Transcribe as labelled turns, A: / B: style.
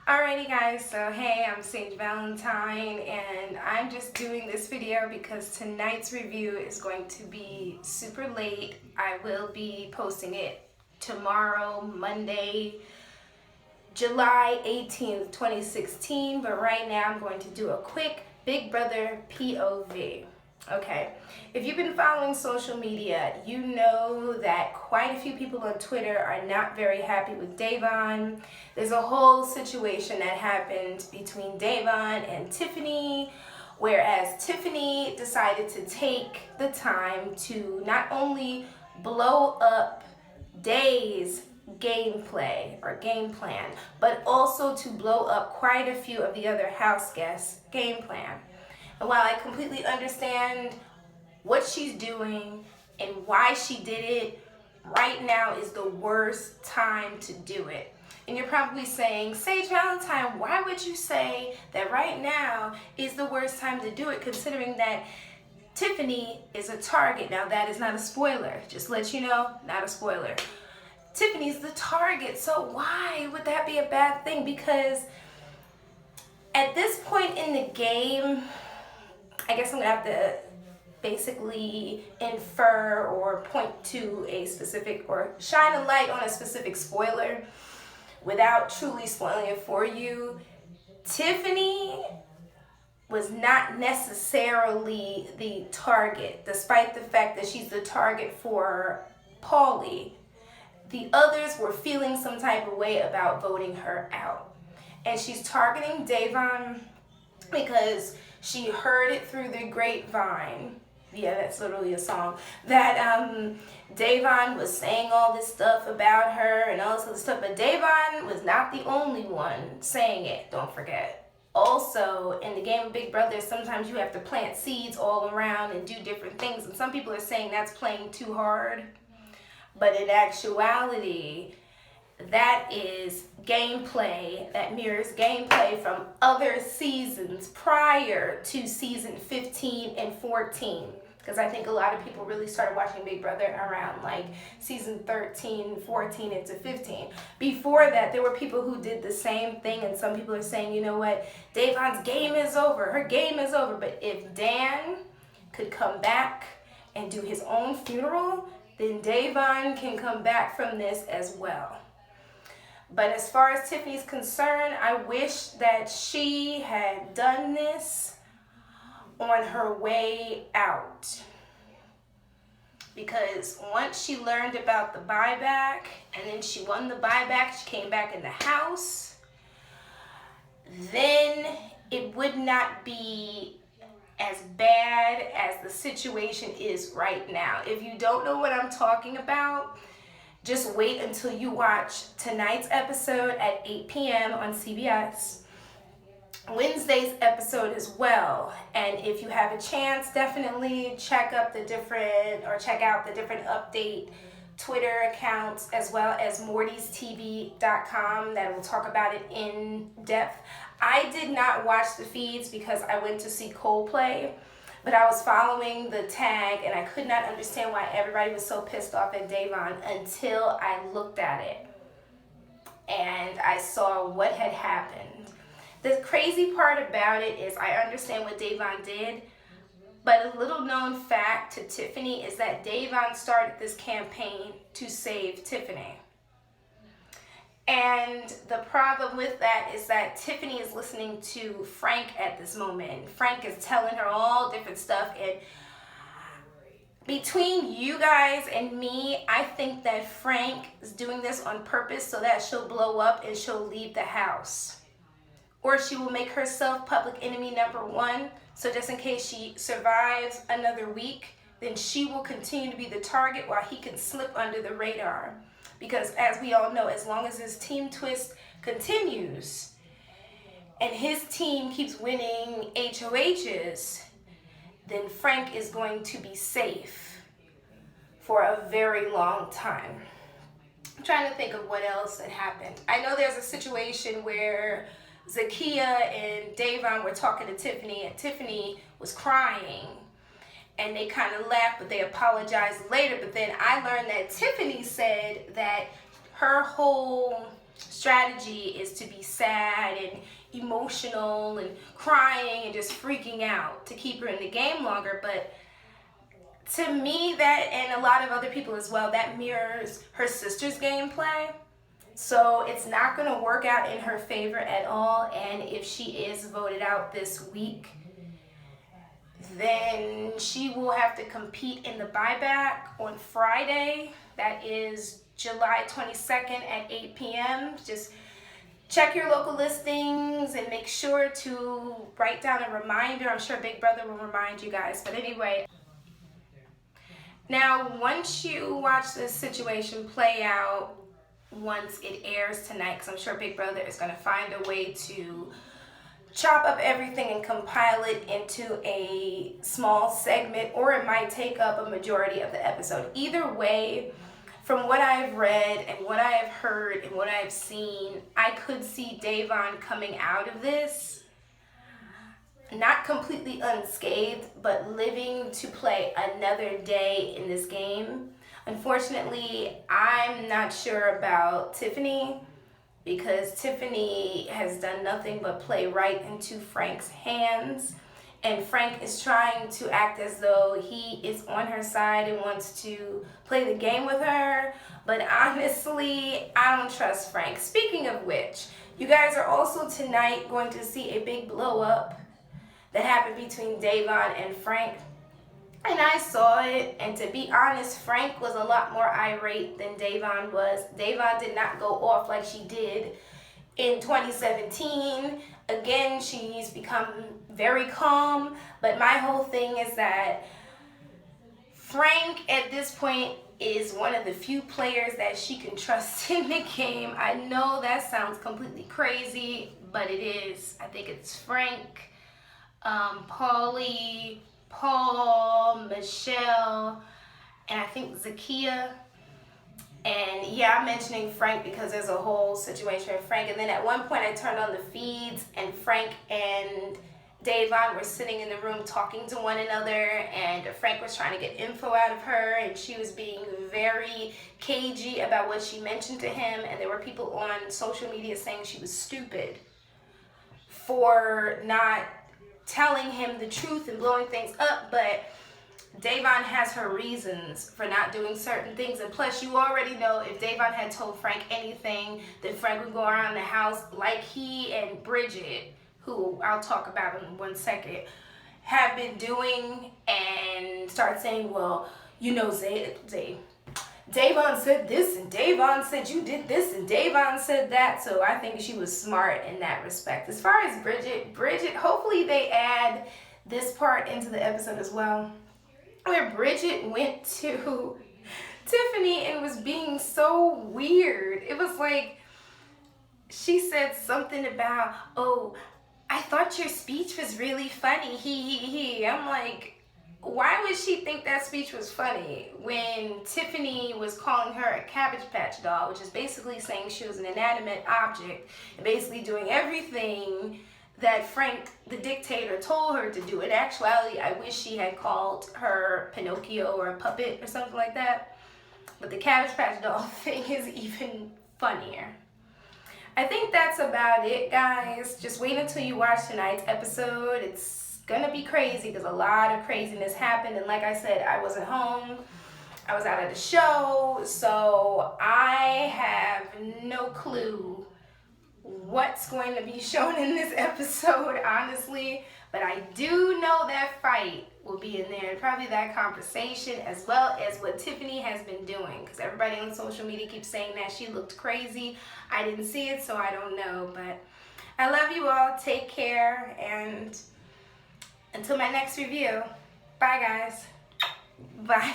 A: Alrighty guys, so hey, I'm Sage Valentine and I'm just doing this video because tonight's review is going to be super late. I will be posting it tomorrow, Monday, July 18th, 2016, but right now I'm going to do a quick Big Brother POV. Okay, if you've been following social media, you know that quite a few people on Twitter are not very happy with Davon. There's a whole situation that happened between Davon and Tiffany, whereas Tiffany decided to take the time to not only blow up Day's gameplay or game plan, but also to blow up quite a few of the other house guests' game plan. And while I completely understand what she's doing and why she did it, right now is the worst time to do it. And you're probably saying, Sage Valentine, why would you say that right now is the worst time to do it, considering that Tiffany is a target? Now, that is not a spoiler. Just to let you know, not a spoiler. Tiffany's the target, so why would that be a bad thing? Because at this point in the game, I guess I'm gonna have to basically infer or point to a specific or shine a light on a specific spoiler without truly spoiling it for you. Tiffany was not necessarily the target, despite the fact that she's the target for Paulie. The others were feeling some type of way about voting her out. And she's targeting Davon because she heard it through the grapevine. Yeah, that's literally a song. That Davon was saying all this stuff about her and all this other stuff. But Davon was not the only one saying it, don't forget. Also, in the game of Big Brother, sometimes you have to plant seeds all around and do different things. And some people are saying that's playing too hard. But in actuality, that is gameplay that mirrors gameplay from other seasons prior to season 15 and 14. Because I think a lot of people really started watching Big Brother around like season 13, 14 into 15. Before that, there were people who did the same thing, and some people are saying, you know what, Davon's game is over, her game is over. But if Dan could come back and do his own funeral, then Davon can come back from this as well. But as far as Tiffany's concerned, I wish that she had done this on her way out. Because once she learned about the buyback, and then she won the buyback, she came back in the house, then it would not be as bad as the situation is right now. If you don't know what I'm talking about, just wait until you watch tonight's episode at 8 p.m. on CBS, Wednesday's episode as well. And if you have a chance, definitely check out the different update Twitter accounts, as well as mortystv.com, that will talk about it in depth. I did not watch the feeds because I went to see Coldplay, but I was following the tag and I could not understand why everybody was so pissed off at Davon until I looked at it and I saw what had happened. The crazy part about it is I understand what Davon did, but a little known fact to Tiffany is that Davon started this campaign to save Tiffany. And the problem with that is that Tiffany is listening to Frank at this moment. Frank is telling her all different stuff. And between you guys and me, I think that Frank is doing this on purpose so that she'll blow up and she'll leave the house. Or she will make herself public enemy number one. So just in case she survives another week, then she will continue to be the target while he can slip under the radar. Because as we all know, as long as this team twist continues and his team keeps winning HOHs, then Frank is going to be safe for a very long time. I'm trying to think of what else had happened. I know there's a situation where Zakia and Davon were talking to Tiffany, and Tiffany was crying. And they kind of laughed, but they apologized later. But then I learned that Tiffany said that her whole strategy is to be sad and emotional and crying and just freaking out to keep her in the game longer. But to me, that, and a lot of other people as well, that mirrors her sister's gameplay. So it's not going to work out in her favor at all. And if she is voted out this week, then she will have to compete in the buyback on Friday. That is July 22nd at 8 p.m. Just check your local listings and make sure to write down a reminder. I'm sure Big Brother will remind you guys. But anyway, now once you watch this situation play out, once it airs tonight, because I'm sure Big Brother is going to find a way to chop up everything and compile it into a small segment, or it might take up a majority of the episode. Either way, from what I've read and what I have heard and what I've seen, I could see Da'Vonne coming out of this not completely unscathed, but living to play another day in this game. Unfortunately, I'm not sure about Tiffany, because Tiffany has done nothing but play right into Frank's hands. And Frank is trying to act as though he is on her side and wants to play the game with her. But honestly, I don't trust Frank. Speaking of which, you guys are also tonight going to see a big blow up that happened between Da'Vonne and Frank. And I saw it, and to be honest, Frank was a lot more irate than Da'Vonne was. Da'Vonne did not go off like she did in 2017. Again, she's become very calm, but my whole thing is that Frank at this point is one of the few players that she can trust in the game. I know that sounds completely crazy, but it is. I think it's Frank, Paulie, Paul, Michelle, and I think Zakia. And yeah, I'm mentioning Frank because there's a whole situation with Frank. And then at one point I turned on the feeds and Frank and Da'Vonne were sitting in the room talking to one another, and Frank was trying to get info out of her, and she was being very cagey about what she mentioned to him. And there were people on social media saying she was stupid for not telling him the truth and blowing things up. But Da'Vonne has her reasons for not doing certain things, and plus you already know if Da'Vonne had told Frank anything, then Frank would go around the house like he and Bridget, who I'll talk about in 1 second, have been doing, and start saying, well, you know, Da'Vonne said this, and Da'Vonne said you did this, and Da'Vonne said that. So I think she was smart in that respect. As far as Bridget, hopefully they add this part into the episode as well, where Bridget went to Tiffany and was being so weird. It was like, she said something about, oh, I thought your speech was really funny, he. I'm like, why would she think that speech was funny when Tiffany was calling her a Cabbage Patch doll, which is basically saying she was an inanimate object and basically doing everything that Frank, the dictator, told her to do. In actuality, I wish she had called her Pinocchio or a puppet or something like that. But the Cabbage Patch doll thing is even funnier. I think that's about it, guys. Just wait until you watch tonight's episode. It's gonna be crazy because a lot of craziness happened. And like I said, I wasn't home. I was out at the show. So I have no clue what's going to be shown in this episode, honestly. But I do know that fight will be in there, probably that conversation, as well as what Tiffany has been doing, because everybody on social media keeps saying that she looked crazy. I didn't see it, so I don't know. But I love you all. Take care, and until my next review, bye guys. Bye.